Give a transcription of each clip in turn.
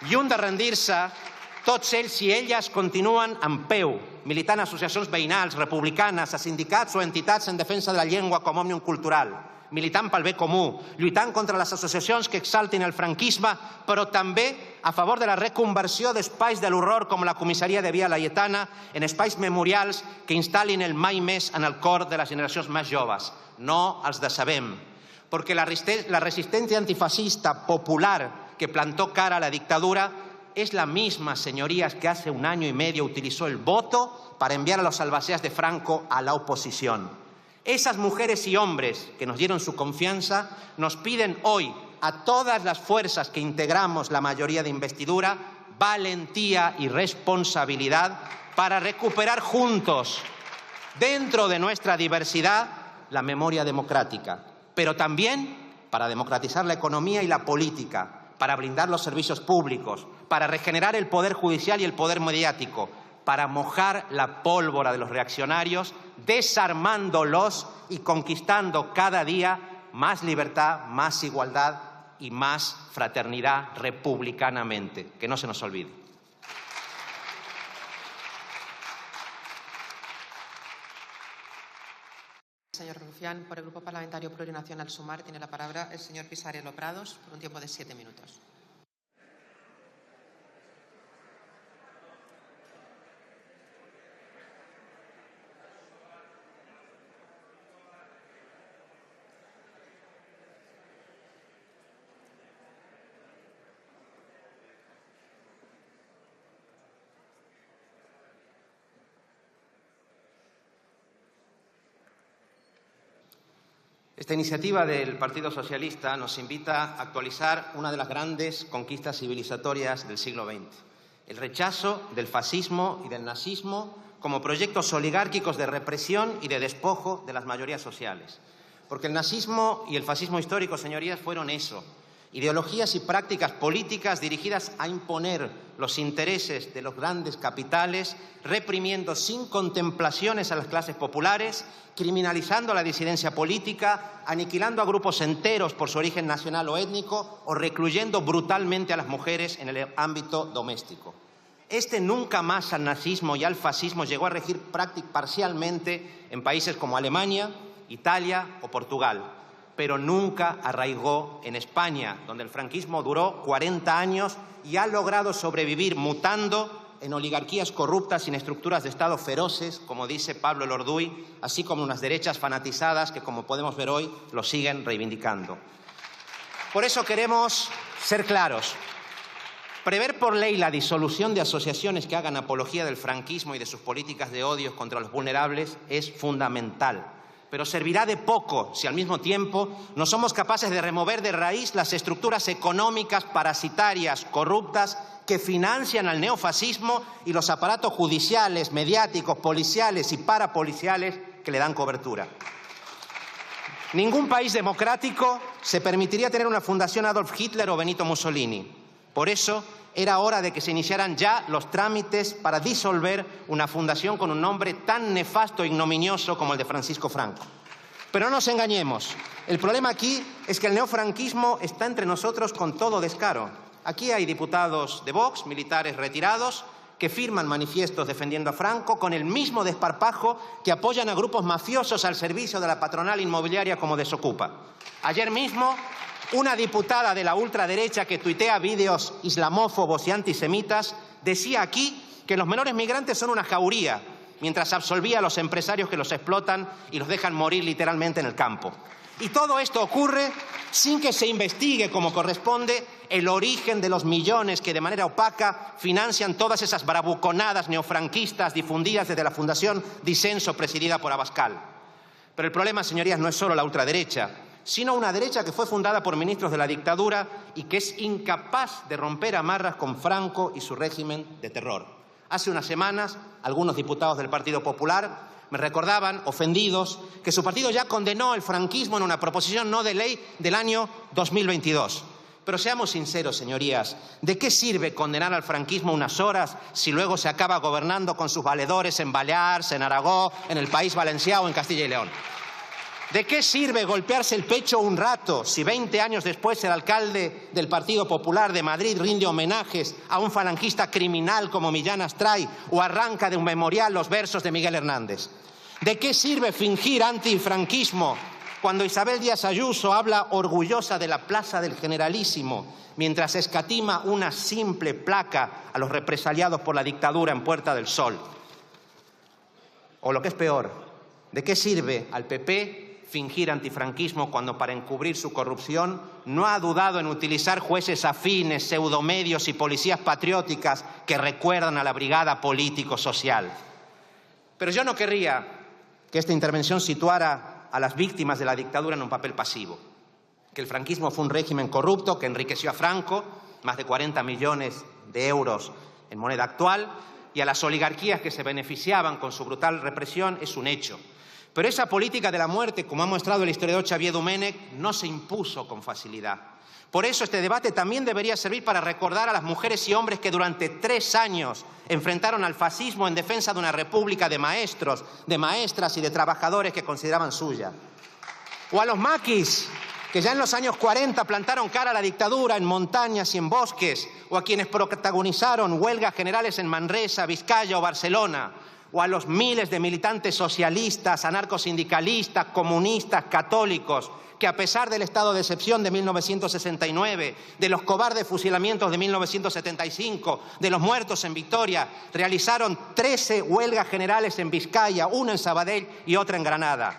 Lluny de rendir-se, tots ells i elles continuen en peu, militant a associacions veïnals, republicanes, a sindicats o entitats en defensa de la llengua com a òmnium cultural, militant pel bé comú, lluitant contra les associacions que exaltin el franquisme, però també a favor de la reconversió d'espais de l'horror com la comissaria de Via Laietana en espais memorials que instal·lin el mai més en el cor de les generacions més joves. No els decebem, perquè la resistencia antifascista popular que plantó cara a la dictadura es la misma, señorías, que hace 1 año y medio utilizó el voto para enviar a los albaceas de Franco a la oposición. Esas mujeres y hombres que nos dieron su confianza nos piden hoy a todas las fuerzas que integramos la mayoría de investidura valentía y responsabilidad para recuperar juntos, dentro de nuestra diversidad, la memoria democrática, pero también para democratizar la economía y la política, para blindar los servicios públicos, para regenerar el poder judicial y el poder mediático, para mojar la pólvora de los reaccionarios, desarmándolos y conquistando cada día más libertad, más igualdad y más fraternidad republicanamente. Que no se nos olvide. Señor Rufián, por el Grupo Parlamentario Plurinacional Sumar tiene la palabra el señor Pisarello Prados por un tiempo de 7 minutos. Esta iniciativa del Partido Socialista nos invita a actualizar una de las grandes conquistas civilizatorias del siglo XX, el rechazo del fascismo y del nazismo como proyectos oligárquicos de represión y de despojo de las mayorías sociales. Porque el nazismo y el fascismo histórico, señorías, fueron eso, ideologías y prácticas políticas dirigidas a imponer los intereses de los grandes capitales, reprimiendo sin contemplaciones a las clases populares, criminalizando la disidencia política, aniquilando a grupos enteros por su origen nacional o étnico o recluyendo brutalmente a las mujeres en el ámbito doméstico. Este nunca más al nazismo y al fascismo llegó a regir parcialmente en países como Alemania, Italia o Portugal, pero nunca arraigó en España, donde el franquismo duró 40 años y ha logrado sobrevivir mutando en oligarquías corruptas sin estructuras de Estado feroces, como dice Pablo Elorduy, así como unas derechas fanatizadas que, como podemos ver hoy, lo siguen reivindicando. Por eso queremos ser claros. Prever por ley la disolución de asociaciones que hagan apología del franquismo y de sus políticas de odio contra los vulnerables es fundamental. Pero servirá de poco si al mismo tiempo no somos capaces de remover de raíz las estructuras económicas parasitarias, corruptas, que financian al neofascismo y los aparatos judiciales, mediáticos, policiales y parapoliciales que le dan cobertura. Ningún país democrático se permitiría tener una fundación Adolf Hitler o Benito Mussolini. Por eso era hora de que se iniciaran ya los trámites para disolver una fundación con un nombre tan nefasto e ignominioso como el de Francisco Franco. Pero no nos engañemos, el problema aquí es que el neofranquismo está entre nosotros con todo descaro. Aquí hay diputados de Vox, militares retirados, que firman manifiestos defendiendo a Franco con el mismo desparpajo que apoyan a grupos mafiosos al servicio de la patronal inmobiliaria como Desocupa. Ayer mismo, una diputada de la ultraderecha que tuitea vídeos islamófobos y antisemitas decía aquí que los menores migrantes son una jauría, mientras absolvía a los empresarios que los explotan y los dejan morir literalmente en el campo. Y todo esto ocurre sin que se investigue como corresponde el origen de los millones que de manera opaca financian todas esas bravuconadas neofranquistas difundidas desde la Fundación Disenso presidida por Abascal. Pero el problema, señorías, no es solo la ultraderecha, sino una derecha que fue fundada por ministros de la dictadura y que es incapaz de romper amarras con Franco y su régimen de terror. Hace unas semanas, algunos diputados del Partido Popular me recordaban, ofendidos, que su partido ya condenó el franquismo en una proposición no de ley del año 2022. Pero seamos sinceros, señorías, ¿de qué sirve condenar al franquismo unas horas si luego se acaba gobernando con sus valedores en Baleares, en Aragón, en el País Valenciano o en Castilla y León? ¿De qué sirve golpearse el pecho un rato si 20 años después el alcalde del Partido Popular de Madrid rinde homenajes a un falangista criminal como Millán Astray o arranca de un memorial los versos de Miguel Hernández? ¿De qué sirve fingir antifranquismo cuando Isabel Díaz Ayuso habla orgullosa de la Plaza del Generalísimo mientras escatima una simple placa a los represaliados por la dictadura en Puerta del Sol? O lo que es peor, ¿de qué sirve al PP fingir antifranquismo cuando para encubrir su corrupción no ha dudado en utilizar jueces afines, pseudomedios y policías patrióticas que recuerdan a la brigada político-social? Pero yo no querría que esta intervención situara a las víctimas de la dictadura en un papel pasivo. Que el franquismo fue un régimen corrupto que enriqueció a Franco, más de 40 millones de euros en moneda actual, y a las oligarquías que se beneficiaban con su brutal represión es un hecho. Pero esa política de la muerte, como ha mostrado el historiador Xavier Domènech, no se impuso con facilidad. Por eso este debate también debería servir para recordar a las mujeres y hombres que durante 3 años enfrentaron al fascismo en defensa de una república de maestros, de maestras y de trabajadores que consideraban suya. O a los maquis, que ya en los años 40 plantaron cara a la dictadura en montañas y en bosques, o a quienes protagonizaron huelgas generales en Manresa, Vizcaya o Barcelona, o a los miles de militantes socialistas, anarcosindicalistas, comunistas, católicos, que a pesar del estado de excepción de 1969, de los cobardes fusilamientos de 1975, de los muertos en Vitoria, realizaron 13 huelgas generales en Vizcaya, una en Sabadell y otra en Granada.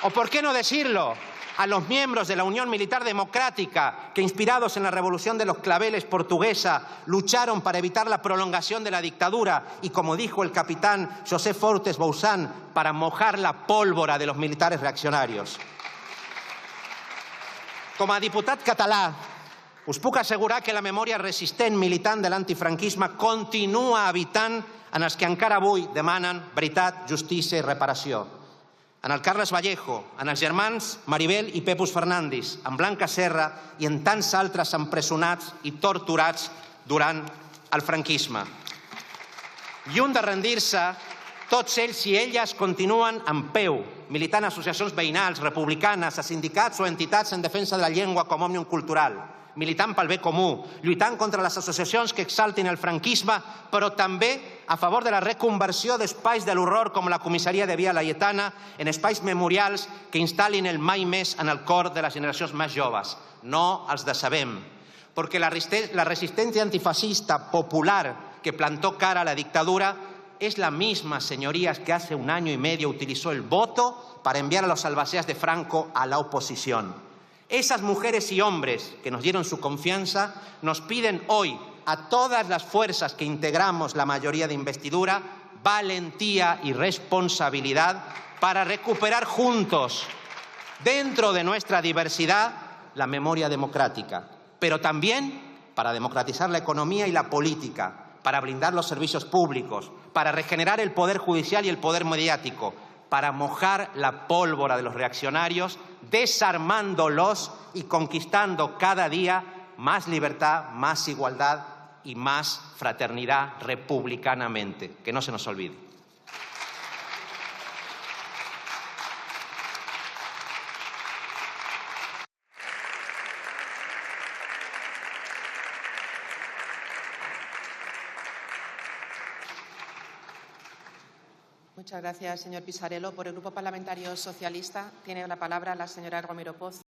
O, ¿por qué no decirlo?, a los miembros de la Unión Militar Democrática que, inspirados en la Revolución de los Claveles portuguesa, lucharon para evitar la prolongación de la dictadura y, como dijo el capitán José Fortes Bouzán, para mojar la pólvora de los militares reaccionarios. Com a diputat català, us puc assegurar que la memòria resistent militant de l'antifranquisme continua habitant en els que encara avui demanen veritat, justícia i reparació. En el Carles Vallejo, en els germans Maribel i Pepus Fernández, en Blanca Serra i en tants altres empresonats i torturats durant el franquisme. Lluny de rendir-se, tots ells i elles continuen en peu, militant a associacions veïnals, republicanes, a sindicats o entitats en defensa de la llengua com a òmnium cultural, militant pel bé comú, lluitant contra les associacions que exaltin el franquisme, però també a favor de la reconversió d'espais de l'horror com la comissaria de Via Laietana en espais memorials que instal·lin el mai més en el cor de les generacions més joves. No els decebem, perquè la resistencia antifascista popular que plantó cara a la dictadura es la misma, señorías, que hace 1 año y medio utilizó el voto para enviar a los albaceas de Franco a la oposición. Esas mujeres y hombres que nos dieron su confianza nos piden hoy a todas las fuerzas que integramos la mayoría de investidura valentía y responsabilidad para recuperar juntos, dentro de nuestra diversidad, la memoria democrática, pero también para democratizar la economía y la política, para blindar los servicios públicos, para regenerar el poder judicial y el poder mediático, para mojar la pólvora de los reaccionarios, desarmándolos y conquistando cada día más libertad, más igualdad y más fraternidad republicanamente. Que no se nos olvide. Muchas gracias, señor Pisarello. Por el Grupo Parlamentario Socialista tiene la palabra la señora Romero Poz.